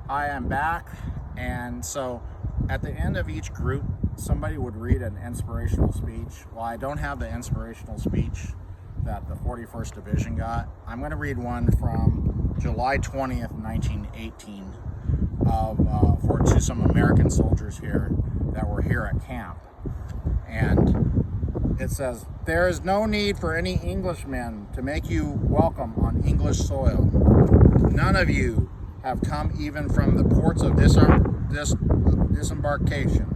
I am back, and so at the end of each group, somebody would read an inspirational speech. Well, I don't have the inspirational speech that the 41st Division got. I'm going to read one from July 20th, 1918, to some American soldiers here that were here at camp. And it says, "There is no need for any Englishmen to make you welcome on English soil. None of you have come even from the ports of disembarkation.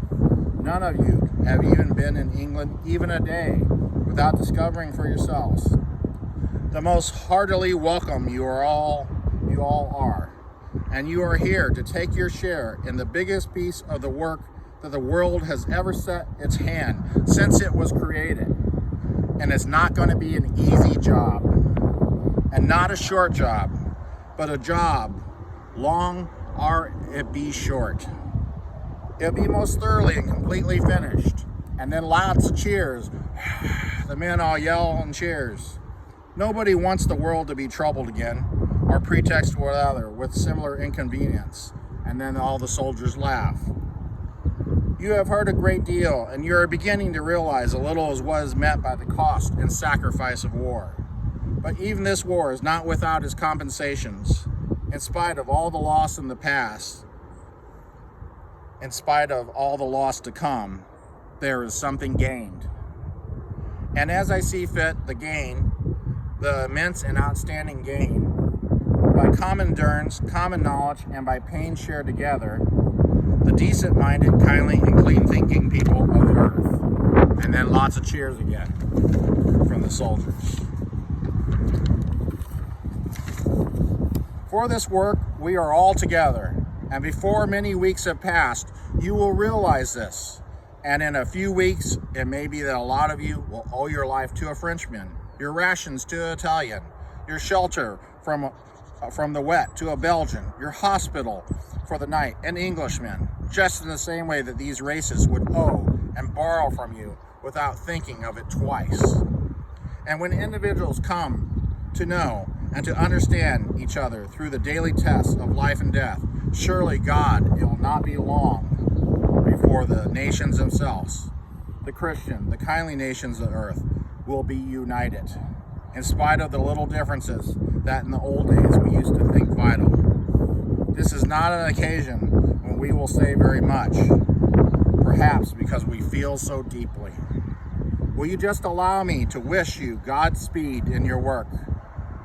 None of you have even been in England even a day without discovering for yourselves the most heartily welcome you all are. And you are here to take your share in the biggest piece of the work that the world has ever set its hand since it was created. And it's not going to be an easy job, and not a short job, but a job long or it be short. It'll be most thoroughly and completely finished." And then lots of cheers. The men all yell and cheers. Nobody wants the world to be troubled again, or pretext or other with similar inconvenience. And then all the soldiers laugh. "You have heard a great deal, and you are beginning to realize a little as what is meant by the cost and sacrifice of war. But even this war is not without its compensations. In spite of all the loss in the past, in spite of all the loss to come, there is something gained. And as I see fit, the gain, the immense and outstanding gain, by common endurance, common knowledge, and by pain shared together, the decent-minded, kindly, and clean-thinking people of the earth." And then lots of cheers again from the soldiers. "For this work, we are all together, and before many weeks have passed, you will realize this. And in a few weeks, it may be that a lot of you will owe your life to a Frenchman, your rations to an Italian, your shelter from the wet to a Belgian, your hospital for the night an Englishman, just in the same way that these races would owe and borrow from you without thinking of it twice. And when individuals come to know and to understand each other through the daily tests of life and death, surely God, it will not be long before the nations themselves, the Christian, the kindly nations of the earth, will be united, in spite of the little differences that in the old days we used to think vital. This is not an occasion when we will say very much, perhaps because we feel so deeply. Will you just allow me to wish you Godspeed in your work,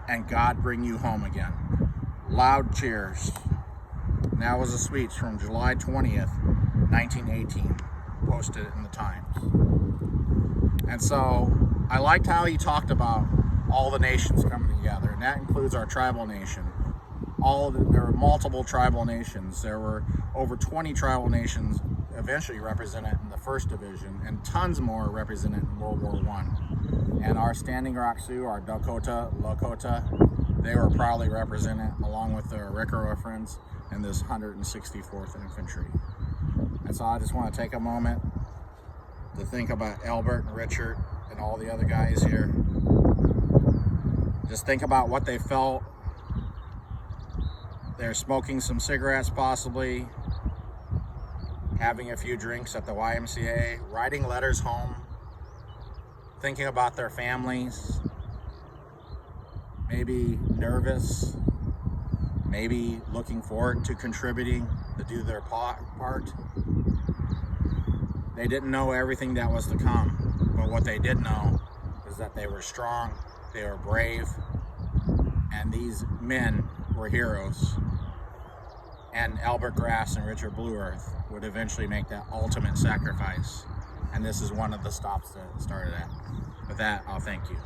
and God bring you home again." Loud cheers. And that was a speech from July 20th, 1918, posted in the Times. And so I liked how he talked about all the nations coming together, and that includes our tribal nation. There were multiple tribal nations. There were over 20 tribal nations eventually represented in the 1st Division, and tons more represented in World War I. And our Standing Rock Sioux, our Dakota, Lakota, they were proudly represented along with their Arikara friends in this 164th Infantry. And so I just want to take a moment to think about Albert and Richard and all the other guys here. Just think about what they felt. They're smoking some cigarettes possibly, having a few drinks at the YMCA, writing letters home, thinking about their families, maybe nervous, maybe looking forward to contributing to do their part. They didn't know everything that was to come, but what they did know is that they were strong, they were brave, and these men were heroes. And Albert Grass and Richard Blue Earth would eventually make that ultimate sacrifice. And this is one of the stops that started that. With that, I'll thank you.